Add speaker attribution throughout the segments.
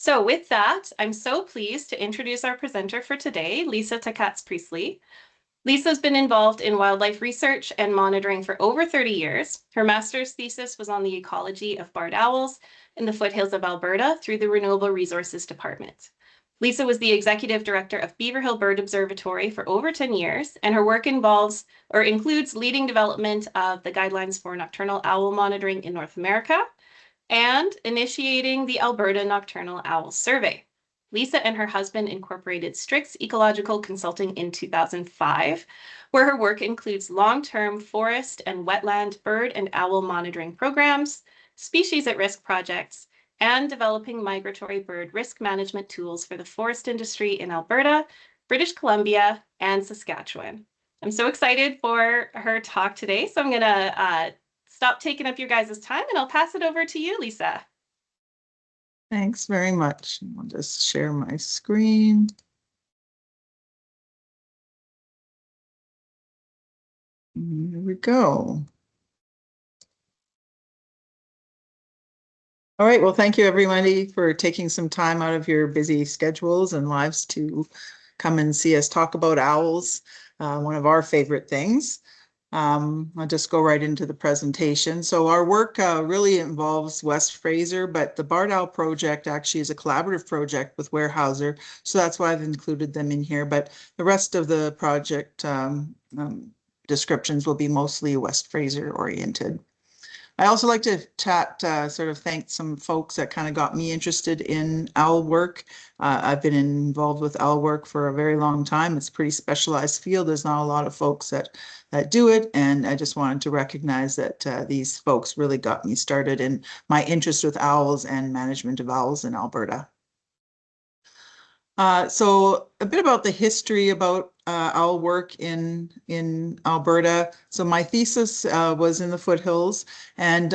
Speaker 1: So with that, I'm so pleased to introduce our presenter for today, Lisa Takats-Priestley. Lisa's been involved in wildlife research and monitoring for over 30 years. Her master's thesis was on the ecology of barred owls in the foothills of Alberta through the Renewable Resources Department. Lisa was the executive director of Beaver Hill Bird Observatory for over 10 years, and her work includes leading development of the guidelines for nocturnal owl monitoring in North America and initiating the Alberta Nocturnal Owl Survey. Lisa and her husband incorporated STRIX Ecological Consulting in 2005, where her work includes long-term forest and wetland bird and owl monitoring programs, species at risk projects, and developing migratory bird risk management tools for the forest industry in Alberta, British Columbia, and Saskatchewan. I'm so excited for her talk today, so I'm going to stop taking up your guys' time and I'll pass it over to you, Lisa.
Speaker 2: Thanks very much. I'll just share my screen. There we go. All right, well, thank you everybody for taking some time out of your busy schedules and lives to come and see us talk about owls, one of our favorite things. I'll just go right into the presentation. So our work really involves West Fraser, but the Barred Owl Project actually is a collaborative project with Weyerhaeuser, so that's why I've included them in here. But the rest of the project descriptions will be mostly West Fraser oriented. I also like to sort of thank some folks that kind of got me interested in owl work. I've been involved with owl work for a very long time. It's a pretty specialized field. There's not a lot of folks that do it. And I just wanted to recognize that these folks really got me started in my interest with owls and management of owls in Alberta. So a bit about the history about owl work in Alberta. So my thesis was in the foothills, and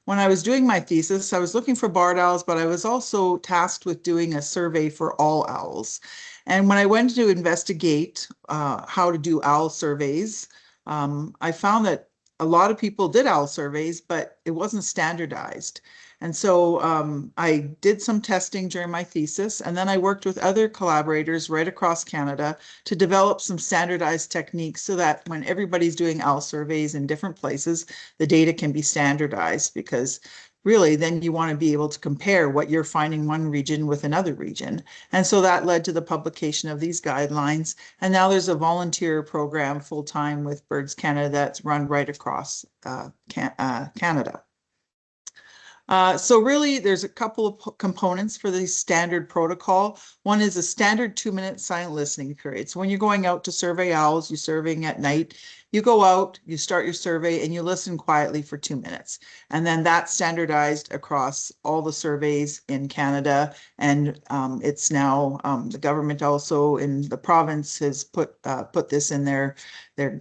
Speaker 2: when I was doing my thesis, I was looking for barred owls, but I was also tasked with doing a survey for all owls. And when I went to investigate how to do owl surveys, I found that a lot of people did owl surveys, but it wasn't standardized. And so I did some testing during my thesis, and then I worked with other collaborators right across Canada to develop some standardized techniques so that when everybody's doing owl surveys in different places, the data can be standardized, because really then you want to be able to compare what you're finding one region with another region. And so that led to the publication of these guidelines. And now there's a volunteer program full-time with Birds Canada that's run right across Canada. So really, there's a couple of components for the standard protocol. One is a standard 2-minute silent listening period. So when you're going out to survey owls, you're surveying at night, you go out, you start your survey, and you listen quietly for 2 minutes. And then that's standardized across all the surveys in Canada. And it's now, the government also in the province has put this in their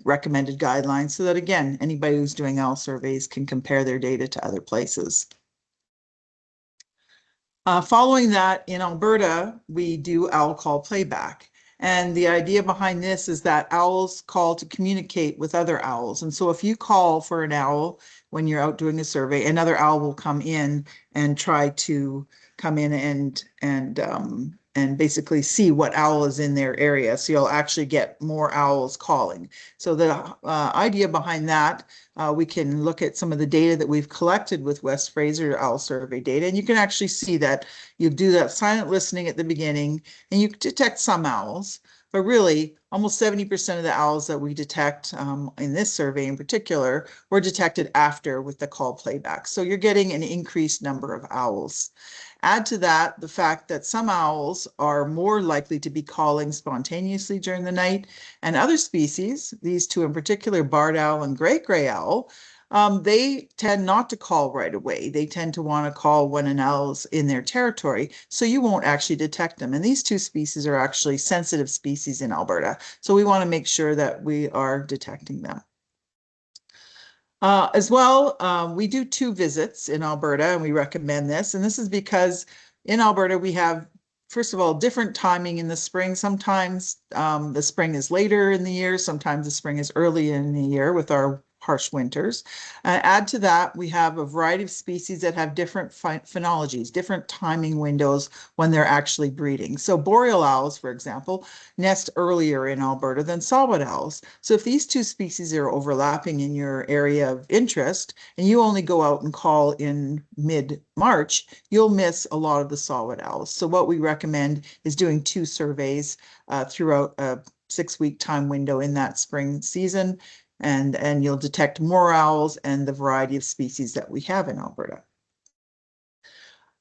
Speaker 2: recommended guidelines so that, again, anybody who's doing owl surveys can compare their data to other places. Following that, in Alberta, we do owl call playback. And the idea behind this is that owls call to communicate with other owls. And so if you call for an owl when you're out doing a survey, another owl will come in and try to come in and basically see what owl is in their area. So you'll actually get more owls calling. So the idea behind that, we can look at some of the data that we've collected with West Fraser owl survey data, and you can actually see that you do that silent listening at the beginning and you detect some owls, but really almost 70% of the owls that we detect in this survey in particular were detected after with the call playback. So you're getting an increased number of owls. Add to that the fact that some owls are more likely to be calling spontaneously during the night, and other species, these two in particular, barred owl and great gray owl, they tend not to call right away. They tend to want to call when an owl's in their territory, so you won't actually detect them. And these two species are actually sensitive species in Alberta, so we want to make sure that we are detecting them. As well, we do 2 visits in Alberta, and we recommend this. And this is because in Alberta, we have, first of all, different timing in the spring. Sometimes the spring is later in the year. Sometimes the spring is early in the year with our harsh winters. Add to that, we have a variety of species that have different phenologies, different timing windows when they're actually breeding. So boreal owls, for example, nest earlier in Alberta than saw-whet owls. So if these two species are overlapping in your area of interest, and you only go out and call in mid-March, you'll miss a lot of the saw-whet owls. So what we recommend is doing 2 surveys throughout a 6-week time window in that spring season, and you'll detect more owls and the variety of species that we have in Alberta.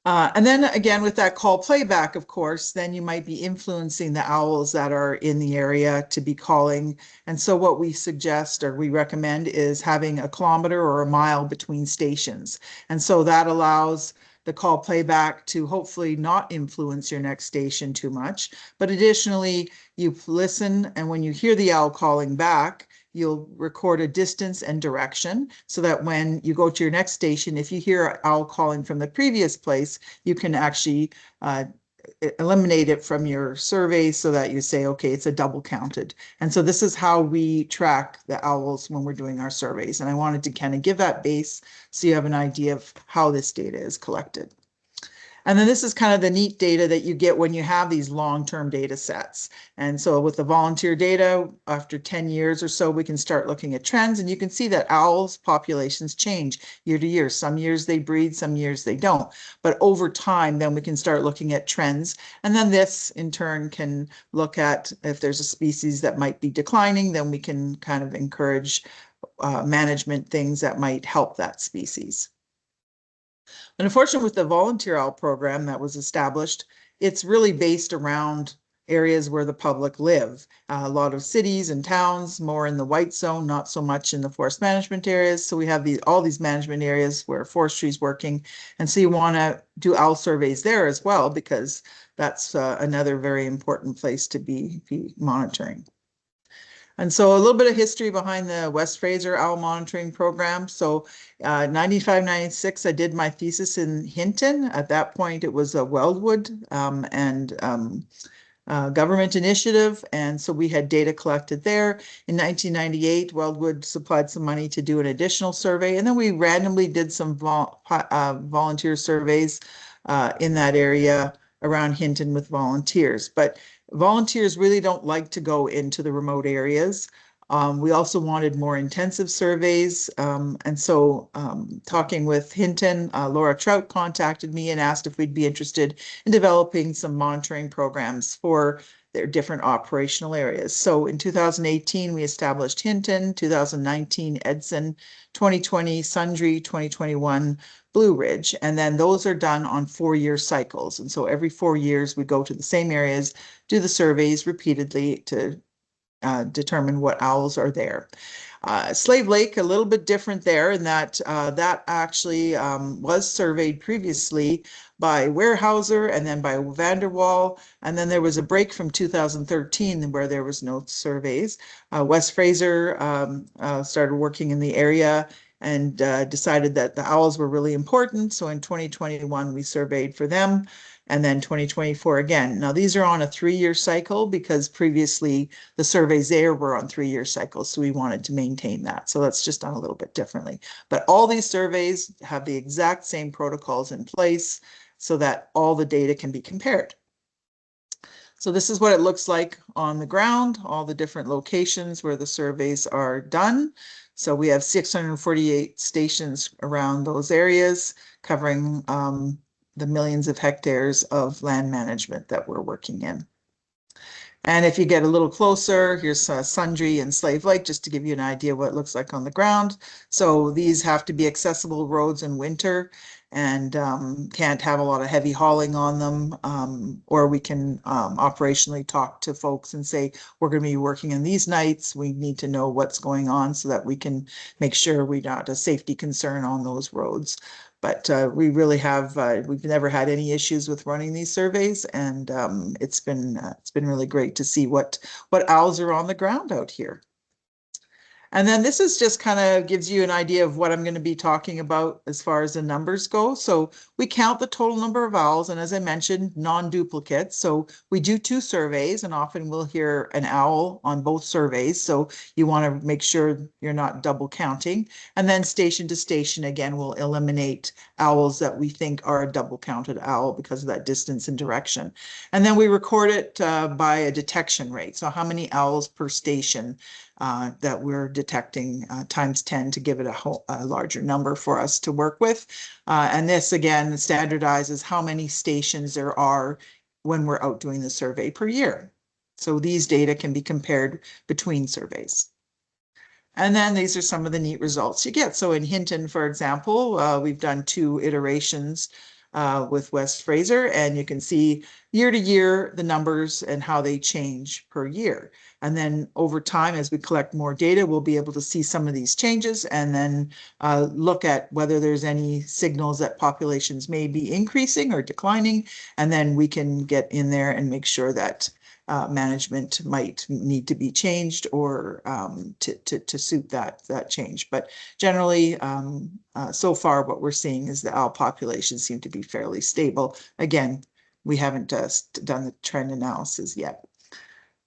Speaker 2: And then again, with that call playback, of course, then you might be influencing the owls that are in the area to be calling. And so what we suggest or we recommend is having a kilometer or a mile between stations. And so that allows the call playback to hopefully not influence your next station too much. But additionally, you listen, and when you hear the owl calling back, you'll record a distance and direction so that when you go to your next station, if you hear an owl calling from the previous place, you can actually eliminate it from your survey so that you say, okay, it's a double counted. And so this is how we track the owls when we're doing our surveys. And I wanted to kind of give that base so you have an idea of how this data is collected. And then this is kind of the neat data that you get when you have these long-term data sets. And so with the volunteer data, after 10 years or so, we can start looking at trends, and you can see that owls populations change year to year. Some years they breed, some years they don't. But over time, then we can start looking at trends. And then this in turn can look at if there's a species that might be declining, then we can kind of encourage management things that might help that species. And unfortunately, with the volunteer owl program that was established, it's really based around areas where the public live. A lot of cities and towns, more in the white zone, not so much in the forest management areas. So we have all these management areas where forestry is working. And so you want to do owl surveys there as well, because that's another very important place to be monitoring. And so a little bit of history behind the West Fraser Owl Monitoring Program. So 95, 96, I did my thesis in Hinton. At that point, it was a Weldwood and government initiative. And so we had data collected there. In 1998, Weldwood supplied some money to do an additional survey. And then we randomly did some volunteer surveys in that area around Hinton with volunteers. But volunteers really don't like to go into the remote areas. We also wanted more intensive surveys. And so talking with Hinton, Laura Trout contacted me and asked if we'd be interested in developing some monitoring programs for their different operational areas. So in 2018, we established Hinton, 2019, Edson, 2020, Sundre, 2021, Blue Ridge. And then those are done on 4-year cycles. And so every 4 years, we go to the same areas, do the surveys repeatedly to determine what owls are there. Slave Lake, a little bit different there in that that actually was surveyed previously by Weyerhaeuser and then by Vanderwall. And then there was a break from 2013 where there was no surveys. West Fraser started working in the area and decided that the owls were really important. So in 2021, we surveyed for them. And then 2024 again. Now these are on a 3-year cycle because previously the surveys there were on 3-year cycles. So we wanted to maintain that. So that's just done a little bit differently. But all these surveys have the exact same protocols in place so that all the data can be compared. So this is what it looks like on the ground, all the different locations where the surveys are done. So we have 648 stations around those areas covering the millions of hectares of land management that we're working in. And if you get a little closer, here's Sundre and Slave Lake, just to give you an idea what it looks like on the ground. So these have to be accessible roads in winter and can't have a lot of heavy hauling on them. Or we can operationally talk to folks and say, we're going to be working in these nights. We need to know what's going on so that we can make sure we're not a safety concern on those roads. But we really have, we've never had any issues with running these surveys, and it's been really great to see what owls are on the ground out here. And then this is just kind of gives you an idea of what I'm going to be talking about as far as the numbers go. So we count the total number of owls, and as I mentioned, non-duplicates. So we do 2 surveys, and often we'll hear an owl on both surveys. So you want to make sure you're not double counting. And then station to station, again, we'll eliminate owls that we think are a double counted owl because of that distance and direction. And then we record it by a detection rate. So how many owls per station that we're detecting times 10 to give it a larger number for us to work with. And this again standardizes how many stations there are when we're out doing the survey per year. So these data can be compared between surveys. And then these are some of the neat results you get. So in Hinton, for example, we've done 2 iterations with West Fraser, and you can see year to year the numbers and how they change per year. And then over time, as we collect more data, we'll be able to see some of these changes and then look at whether there's any signals that populations may be increasing or declining. And then we can get in there and make sure that management might need to be changed or to suit that change. But generally, so far, what we're seeing is the owl populations seem to be fairly stable. Again, we haven't done the trend analysis yet.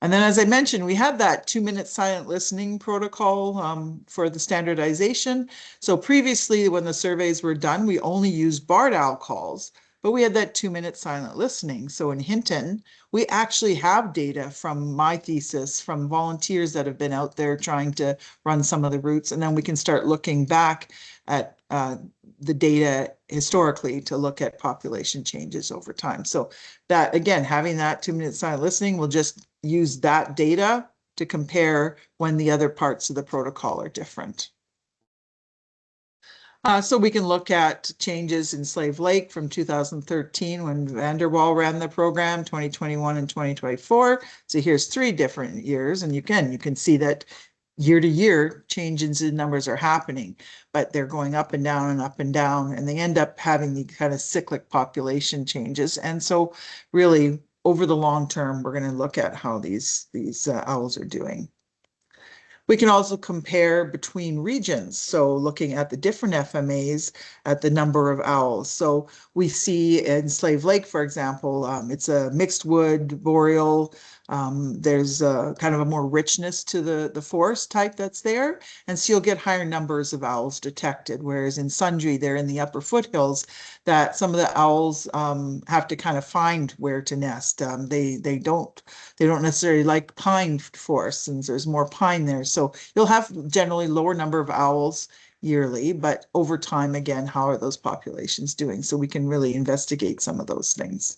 Speaker 2: And then, as I mentioned, we had that 2-minute silent listening protocol for the standardization. So previously, when the surveys were done, we only used barred owl calls, but we had that 2-minute silent listening. So in Hinton, we actually have data from my thesis, from volunteers that have been out there trying to run some of the routes, and then we can start looking back at the data historically to look at population changes over time. So that, again, having that 2-minute silent listening, will just use that data to compare when the other parts of the protocol are different. So we can look at changes in Slave Lake from 2013 when Vanderwall ran the program, 2021 and 2024. So here's 3 different years, and you can see that year to year changes in numbers are happening, but they're going up and down and up and down, and they end up having the kind of cyclic population changes. And so really over the long term, we're going to look at how these owls are doing. We can also compare between regions. So looking at the different FMAs at the number of owls. So we see in Slave Lake, for example, it's a mixed wood boreal. There's kind of a more richness to the forest type that's there. And so you'll get higher numbers of owls detected. Whereas in Sundre, they're in the upper foothills, that some of the owls have to kind of find where to nest. They don't necessarily like pine forests, and there's more pine there. So you'll have generally lower number of owls yearly, but over time, again, how are those populations doing? So we can really investigate some of those things.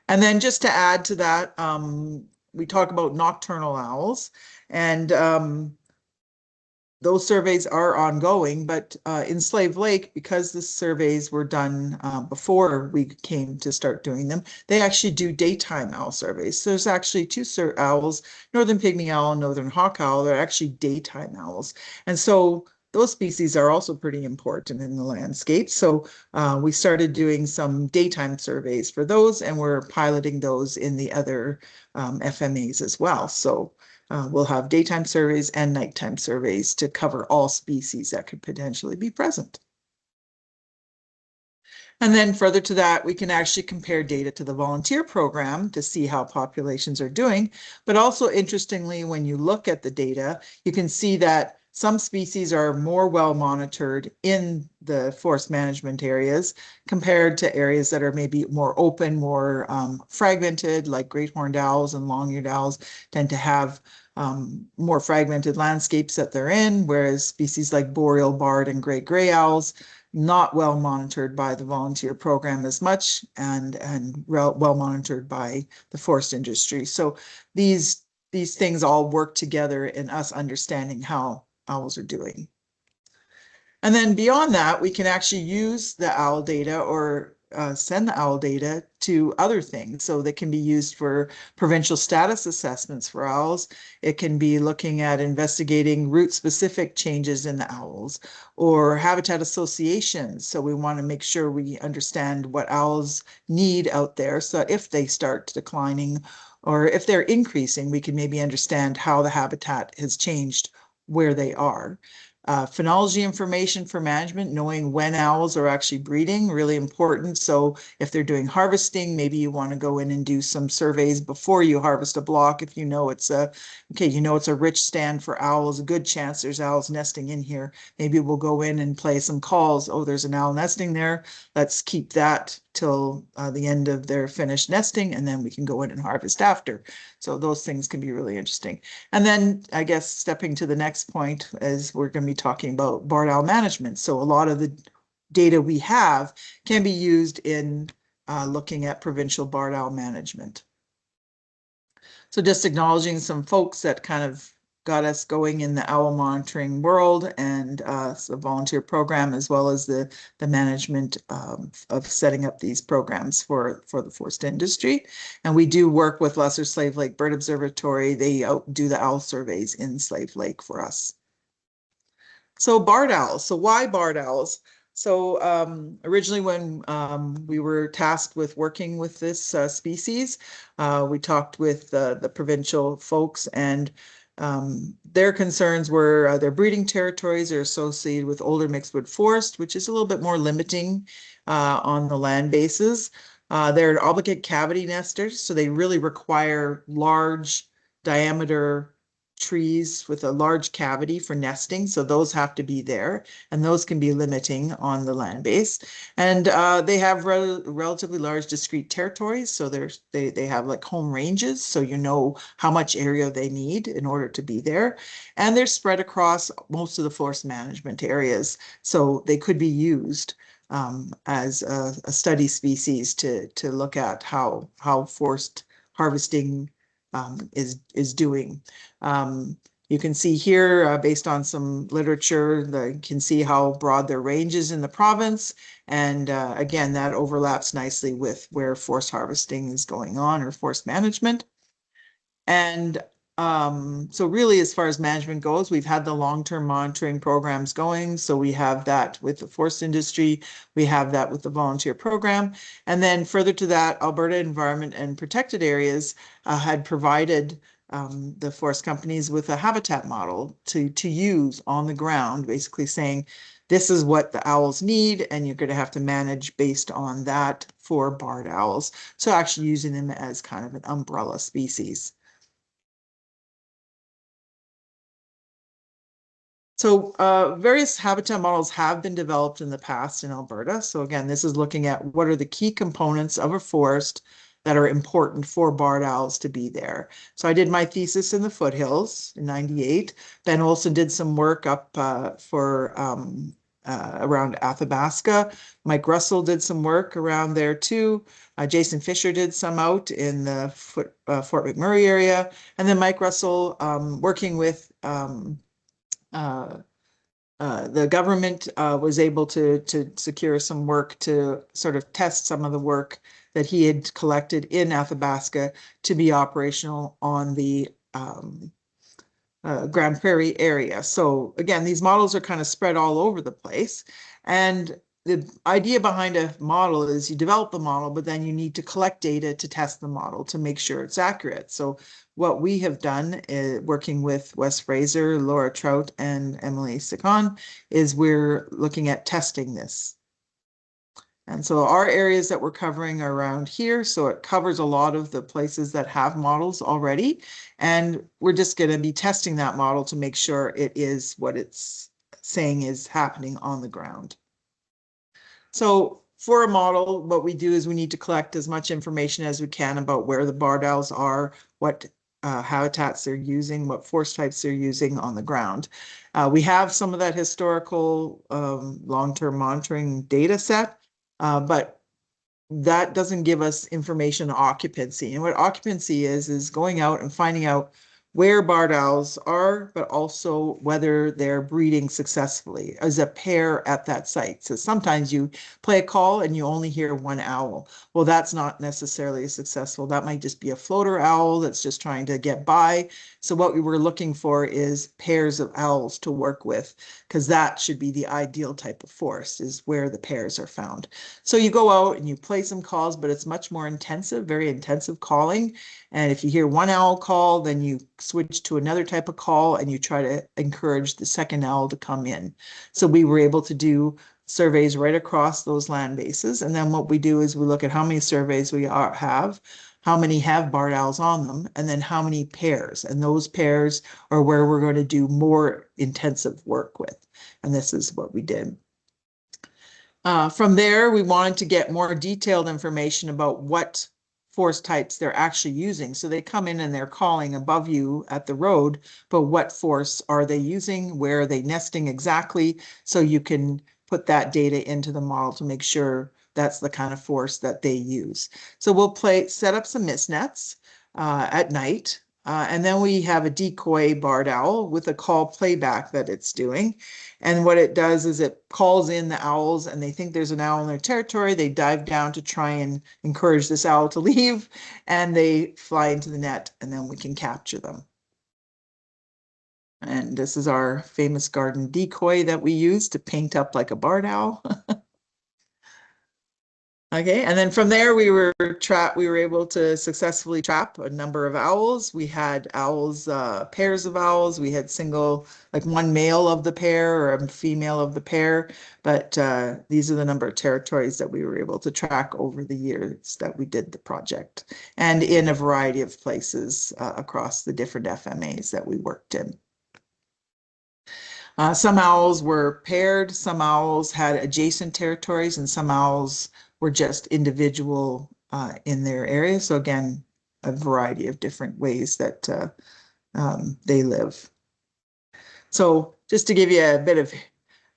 Speaker 2: And then just to add to that, we talk about nocturnal owls, and those surveys are ongoing, but in Slave Lake, because the surveys were done before we came to start doing them, they actually do daytime owl surveys. So there's actually 2 owls, northern pygmy owl and northern hawk owl. They're actually daytime owls. And so those species are also pretty important in the landscape. So we started doing some daytime surveys for those, and we're piloting those in the other FMAs as well. So we'll have daytime surveys and nighttime surveys to cover all species that could potentially be present. And then further to that, we can actually compare data to the volunteer program to see how populations are doing. But also interestingly, when you look at the data, you can see that some species are more well monitored in the forest management areas compared to areas that are maybe more open, more fragmented, like great horned owls and long-eared owls tend to have more fragmented landscapes that they're in, whereas species like boreal, barred, and great gray owls not well monitored by the volunteer program as much, and well monitored by the forest industry. So these things all work together in us understanding how owls are doing. And then beyond that, we can actually use the owl data or send the owl data to other things. So that can be used for provincial status assessments for owls. It can be looking at investigating route-specific changes in the owls or habitat associations. So we want to make sure we understand what owls need out there. So if they start declining or if they're increasing, we can maybe understand how the habitat has changed where they are. Phenology information for management, knowing when owls are actually breeding, really important. So if they're doing harvesting, maybe you want to go in and do some surveys before you harvest a block. If you know it's a, okay, you know it's a rich stand for owls, a good chance there's owls nesting in here. Maybe we'll go in and play some calls. Oh, there's an owl nesting there. Let's keep that till the end of their finished nesting, and then we can go in and harvest after. So those things can be really interesting. And then I guess stepping to the next point is we're going to be talking about barred owl management. So a lot of the data we have can be used in looking at provincial barred owl management. So just acknowledging some folks that kind of got us going in the owl monitoring world, and the volunteer program, as well as the management of setting up these programs for the forest industry. And we do work with Lesser Slave Lake Bird Observatory. They do the owl surveys in Slave Lake for us. So barred owls. So why barred owls? So originally when we were tasked with working with this species, we talked with the provincial folks, and their concerns were their breeding territories are associated with older mixedwood forest, which is a little bit more limiting on the land bases. They're obligate cavity nesters, so they really require large diameter trees with a large cavity for nesting. So those have to be there, and those can be limiting on the land base. And they have relatively large discrete territories. So they have like home ranges. So you know how much area they need in order to be there. And they're spread across most of the forest management areas. So they could be used as a study species to look at how forest harvesting is doing. You can see here, based on some literature, you can see how broad their range is in the province. And again, that overlaps nicely with where forest harvesting is going on, or forest management. And so really, as far as management goes, we've had the long-term monitoring programs going. So we have that with the forest industry, we have that with the volunteer program. And then further to that, Alberta Environment and Protected Areas had provided the forest companies with a habitat model to use on the ground, basically saying, this is what the owls need, and you're going to have to manage based on that for barred owls. So actually using them as kind of an umbrella species. So various habitat models have been developed in the past in Alberta. So again, this is looking at what are the key components of a forest that are important for barred owls to be there. So I did my thesis in the foothills in '98. Ben Olson did some work up for around Athabasca. Mike Russell did some work around there too. Jason Fisher did some out in the Fort McMurray area. And then Mike Russell working with the government was able to secure some work to sort of test some of the work that he had collected in Athabasca to be operational on the Grand Prairie area. So again, these models are kind of spread all over the place. And the idea behind a model is you develop the model, but then you need to collect data to test the model to make sure it's accurate. So what we have done, working with Wes Fraser, Laura Trout, and Emily Sicon, is we're looking at testing this. And so our areas that we're covering are around here. So it covers a lot of the places that have models already. And we're just going to be testing that model to make sure it is what it's saying is happening on the ground. So for a model, what we do is we need to collect as much information as we can about where the barred owls are, what habitats they're using, what forest types they're using on the ground. We have some of that historical long-term monitoring data set, but that doesn't give us information on occupancy. And what occupancy is going out and finding out where barred owls are, but also whether they're breeding successfully as a pair at that site. So sometimes you play a call and you only hear one owl. Well, that's not necessarily successful. That might just be a floater owl that's just trying to get by. So what we were looking for is pairs of owls to work with, because that should be the ideal type of forest, is where the pairs are found. So you go out and you play some calls, but it's much more intensive, very intensive calling. And if you hear one owl call, then you switch to another type of call and you try to encourage the second owl to come in. So we were able to do surveys right across those land bases. And then what we do is we look at how many surveys we have, how many have barred owls on them, and then how many pairs. And those pairs are where we're going to do more intensive work with. And this is what we did. From there, we wanted to get more detailed information about what force types they're actually using. So they come in and they're calling above you at the road, but what force are they using? Where are they nesting exactly? So you can put that data into the model to make sure that's the kind of force that they use. So we'll set up some mist nets at night. And then we have a decoy barred owl with a call playback that it's doing. And what it does is it calls in the owls and they think there's an owl in their territory. They dive down to try and encourage this owl to leave and they fly into the net and then we can capture them. And this is our famous garden decoy that we use to paint up like a barred owl. Okay, and then from there we were able to successfully trap a number of owls. We had owls, pairs of owls. We had single, like one male of the pair or a female of the pair. But these are the number of territories that we were able to track over the years that we did the project, and in a variety of places across the different FMAs that we worked in. Some owls were paired, some owls had adjacent territories, and some owls were just individual in their area. So again, a variety of different ways that they live. So just to give you a bit of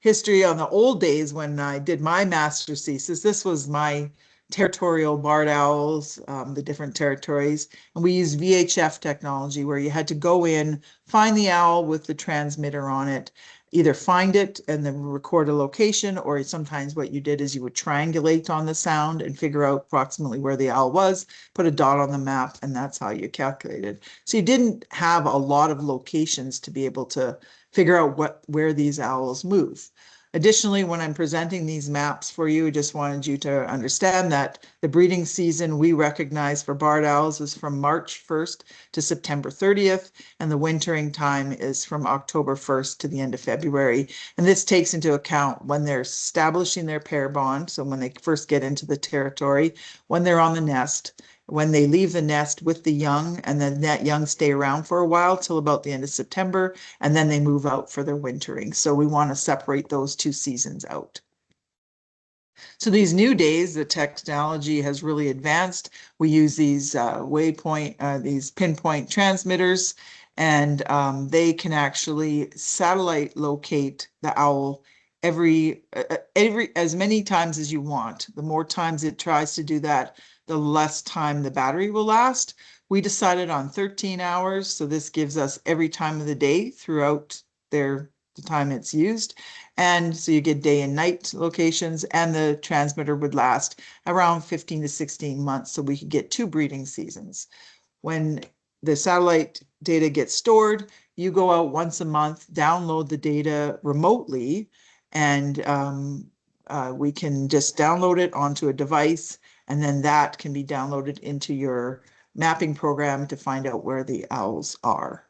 Speaker 2: history on the old days when I did my master's thesis, this was my territorial barred owls, the different territories. And we used VHF technology where you had to go in, find the owl with the transmitter on it, either find it and then record a location, or sometimes what you did is you would triangulate on the sound and figure out approximately where the owl was, put a dot on the map, and that's how you calculated. So you didn't have a lot of locations to be able to figure out where these owls move. Additionally, when I'm presenting these maps for you, I just wanted you to understand that the breeding season we recognize for barred owls is from March 1st to September 30th, and the wintering time is from October 1st to the end of February. And this takes into account when they're establishing their pair bond, so when they first get into the territory, when they're on the nest, when they leave the nest with the young, and then that young stay around for a while till about the end of September, and then they move out for their wintering. So we want to separate those two seasons out. So these new days, the technology has really advanced. We use these these pinpoint transmitters, and they can actually satellite locate the owl as many times as you want. The more times it tries to do that, the less time the battery will last. We decided on 13 hours, so this gives us every time of the day throughout the time it's used. And so you get day and night locations, and the transmitter would last around 15 to 16 months, so we could get 2 breeding seasons. When the satellite data gets stored, you go out once a month, download the data remotely, and we can just download it onto a device, and then that can be downloaded into your mapping program to find out where the owls are.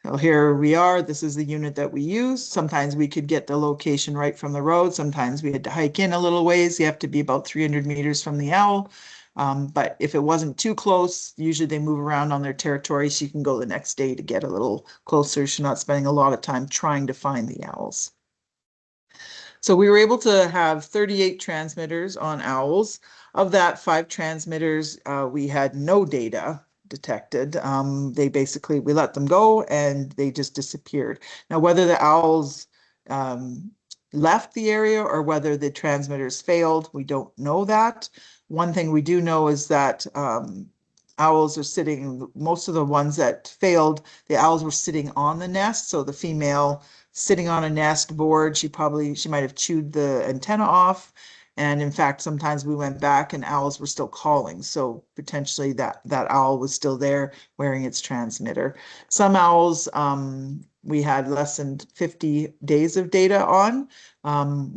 Speaker 2: So here we are. This is the unit that we use. Sometimes we could get the location right from the road. Sometimes we had to hike in a little ways. You have to be about 300 meters from the owl. But if it wasn't too close, usually they move around on their territory, so you can go the next day to get a little closer, so you're not spending a lot of time trying to find the owls. So we were able to have 38 transmitters on owls. Of that, 5 transmitters, we had no data detected. We let them go and they just disappeared. Now, whether the owls left the area or whether the transmitters failed, we don't know that. One thing we do know is that owls are sitting, most of the ones that failed, the owls were sitting on the nest. So the female sitting on a nest board, she might have chewed the antenna off. And in fact, sometimes we went back and owls were still calling. So potentially that owl was still there wearing its transmitter. Some owls, we had less than 50 days of data on.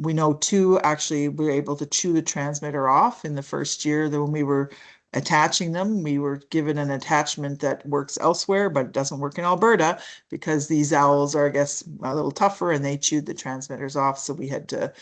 Speaker 2: We know 2 actually were able to chew the transmitter off in the first year when we were attaching them. We were given an attachment that works elsewhere, but it doesn't work in Alberta because these owls are, I guess, a little tougher and they chewed the transmitters off. So we had to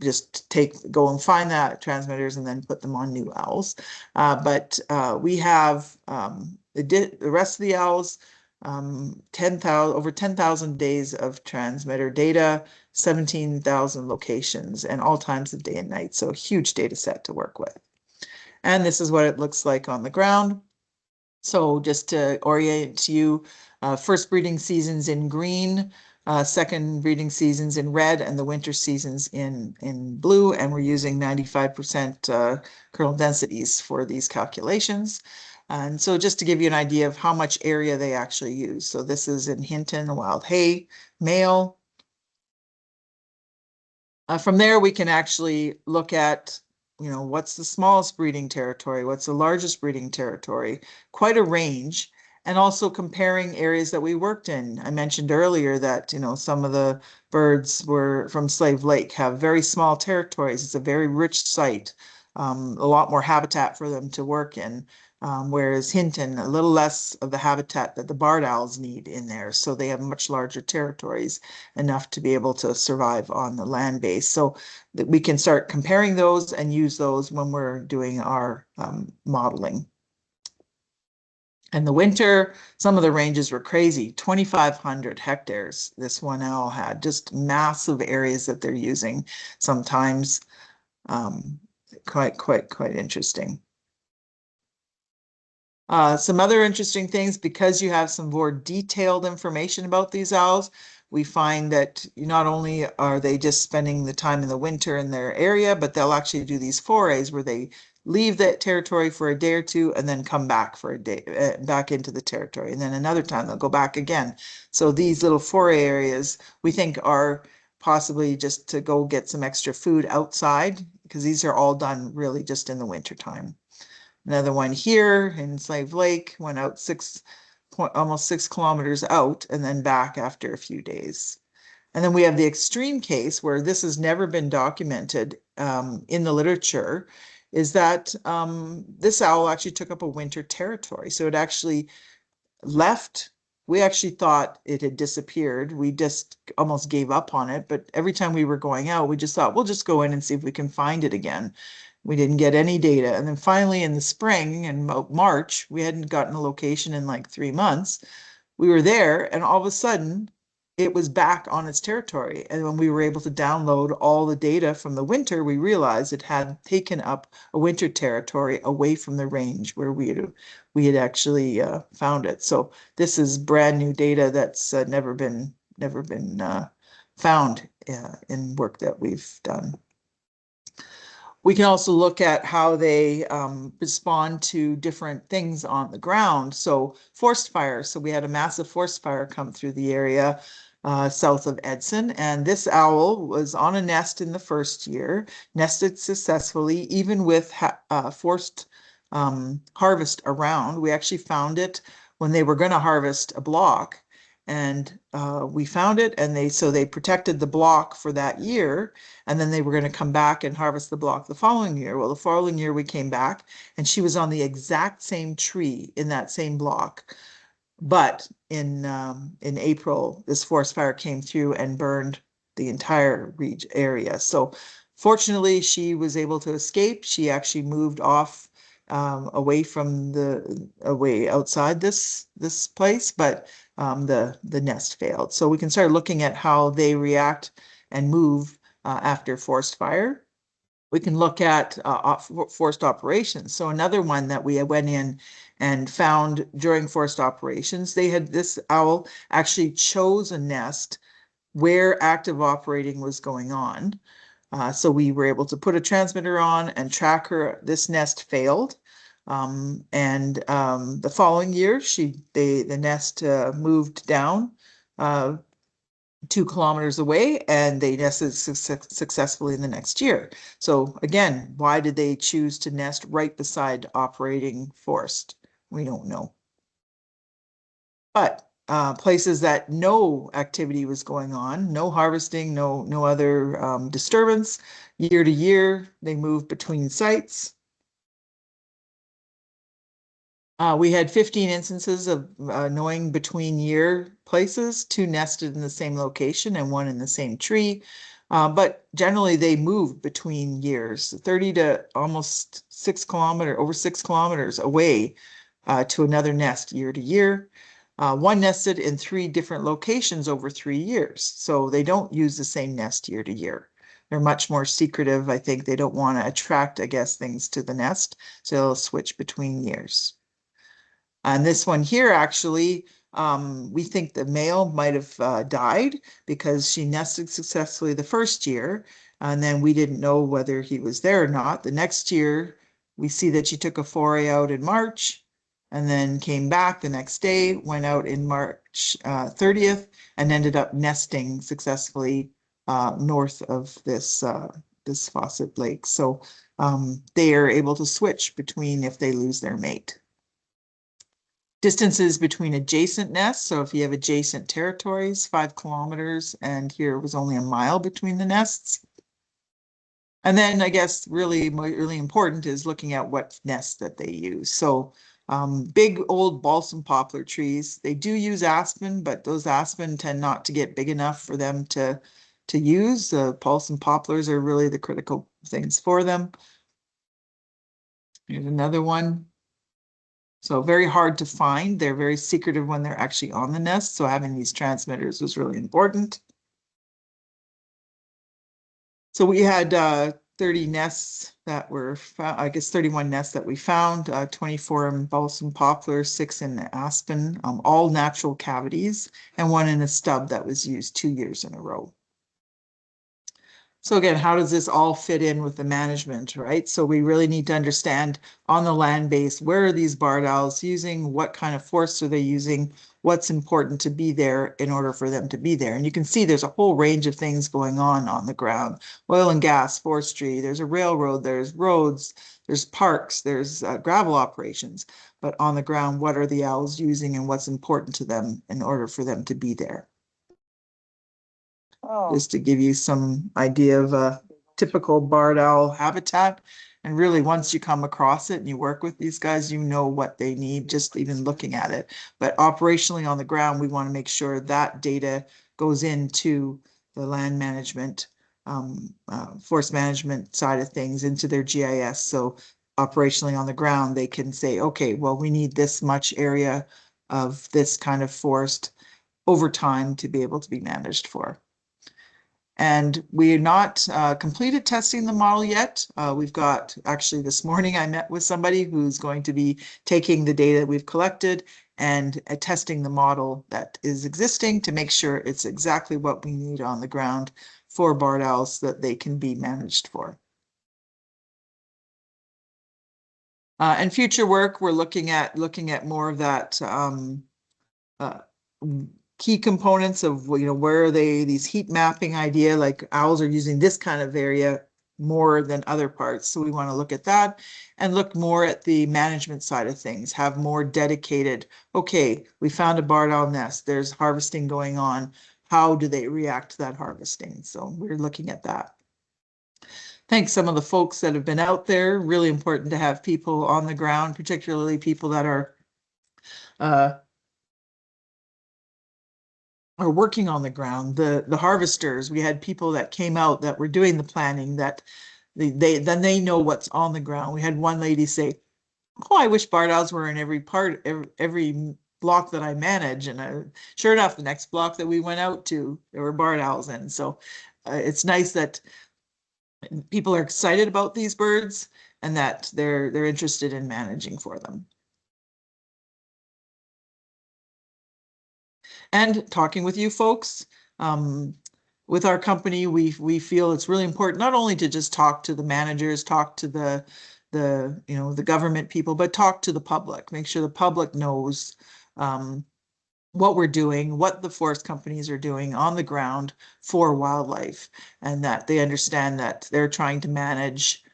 Speaker 2: just go and find that transmitters and then put them on new owls. But we have the rest of the owls, 10,000 over 10,000 days of transmitter data, 17,000 locations, and all times of day and night. So a huge data set to work with. And this is what it looks like on the ground. So just to orient you, first breeding seasons in green, second breeding seasons in red, and the winter seasons in blue. And we're using 95% kernel densities for these calculations. And so just to give you an idea of how much area they actually use. So this is in Hinton, wild hay, male. From there, we can actually look at, what's the smallest breeding territory, what's the largest breeding territory, quite a range, and also comparing areas that we worked in. I mentioned earlier that, some of the birds were from Slave Lake have very small territories. It's a very rich site, a lot more habitat for them to work in. Whereas Hinton, a little less of the habitat that the barred owls need in there. So they have much larger territories, enough to be able to survive on the land base. So that we can start comparing those and use those when we're doing our modeling. And the winter, some of the ranges were crazy, 2,500 hectares this one owl had, just massive areas that they're using sometimes. Quite interesting. Some other interesting things, because you have some more detailed information about these owls, we find that not only are they just spending the time in the winter in their area, but they'll actually do these forays where they leave that territory for a day or two and then come back for a day, back into the territory. And then another time they'll go back again. So these little foray areas we think are possibly just to go get some extra food outside, because these are all done really just in the winter time. Another one here in Slave Lake went out almost 6 kilometers out and then back after a few days. And then we have the extreme case where this has never been documented in the literature, is that this owl actually took up a winter territory. So it actually left. We actually thought it had disappeared. We just almost gave up on it. But every time we were going out, we just thought, we'll just go in and see if we can find it again. We didn't get any data. And then finally in the spring and March, we hadn't gotten a location in like 3 months. We were there and all of a sudden it was back on its territory. And when we were able to download all the data from the winter, we realized it had taken up a winter territory away from the range where we had actually found it. So this is brand new data that's never been found in work that we've done. We can also look at how they respond to different things on the ground. So forest fire. So we had a massive forest fire come through the area south of Edson. And this owl was on a nest in the first year, nested successfully, even with forced harvest around. We actually found it when they were going to harvest a block. And we found it, and they protected the block for that year, and then they were going to come back and harvest the block the following year. Well, the following year we came back, and she was on the exact same tree in that same block. But in April, this forest fire came through and burned the entire area. So fortunately, she was able to escape. She actually moved off away outside this place, but the nest failed. So we can start looking at how they react and move after forest fire. We can look at forced operations. So another one that we went in and found during forced operations, this owl actually chose a nest where active operating was going on. So we were able to put a transmitter on and track her. This nest failed. The following year, the nest moved down 2 kilometers away, and they nested successfully in the next year. So again, why did they choose to nest right beside operating forest? We don't know. But places that no activity was going on, no harvesting, no other disturbance, year to year, they moved between sites. We had 15 instances of knowing between year places, 2 nested in the same location and 1 in the same tree. But generally they moved between years, 30 to almost 6 kilometers, over 6 kilometers away to another nest year to year. 1 nested in 3 different locations over 3 years. So they don't use the same nest year to year. They're much more secretive. I think they don't want to attract, I guess, things to the nest. So they'll switch between years. And this one here, actually, we think the male might have died because she nested successfully the first year, and then we didn't know whether he was there or not. The next year, we see that she took a foray out in March, and then came back the next day, went out in March 30th, and ended up nesting successfully north of this Fawcett Lake. So they are able to switch between if they lose their mate. Distances between adjacent nests. So if you have adjacent territories, 5 kilometers, and here was only a mile between the nests. And then I guess really important is looking at what nests that they use. So big old balsam poplar trees, they do use aspen, but those aspen tend not to get big enough for them to use. The balsam poplars are really the critical things for them. Here's another one. So very hard to find. They're very secretive when they're actually on the nest. So having these transmitters was really important. So we had 30 nests that were found, I guess 31 nests that we found, 24 in balsam poplar, 6 in aspen, all natural cavities, and 1 in a stub that was used 2 years in a row. So again, how does this all fit in with the management, right? So we really need to understand on the land base, where are these barred owls using? What kind of force are they using? What's important to be there in order for them to be there? And you can see there's a whole range of things going on the ground. Oil and gas, forestry, there's a railroad, there's roads, there's parks, there's gravel operations. But on the ground, what are the owls using and what's important to them in order for them to be there? Just to give you some idea of a typical barred owl habitat. And really, once you come across it and you work with these guys, you know what they need, just even looking at it. But operationally on the ground, we want to make sure that data goes into the land management, forest management side of things, into their GIS. So operationally on the ground, they can say, okay, well, we need this much area of this kind of forest over time to be able to be managed for. And we're not completed testing the model yet. We've got, actually this morning, I met with somebody who's going to be taking the data we've collected and testing the model that is existing to make sure it's exactly what we need on the ground for barred owls so that they can be managed for. And future work, we're looking at more of that key components of, you know, where are they, these heat mapping idea, like owls are using this kind of area more than other parts. So we want to look at that and look more at the management side of things, have more dedicated, okay, we found a barred owl nest, there's harvesting going on. How do they react to that harvesting? So we're looking at that. Thanks some of the folks that have been out there. Really important to have people on the ground, particularly people that are working on the ground. The harvesters, we had people that came out that were doing the planning, that they know what's on the ground. We had one lady say, oh, I wish barred owls were in every block that I manage. And sure enough, the next block that we went out to, there were barred owls in. So it's nice that people are excited about these birds and that they're interested in managing for them. And talking with you folks, with our company, we feel it's really important not only to just talk to the managers, talk to the you know, the government people, but talk to the public, make sure the public knows what we're doing, what the forest companies are doing on the ground for wildlife, and that they understand that they're trying to manage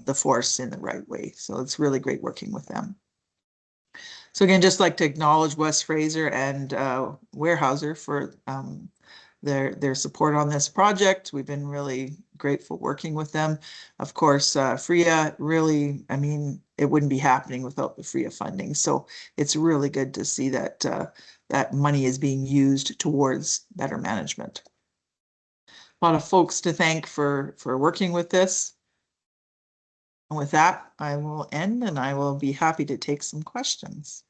Speaker 2: the forests in the right way. So it's really great working with them. So again, just like to acknowledge West Fraser and Weyerhaeuser for their support on this project. We've been really grateful working with them. Of course, FRIA really, I mean, it wouldn't be happening without the FRIA funding. So it's really good to see that that money is being used towards better management. A lot of folks to thank for working with this. And with that, I will end and I will be happy to take some questions.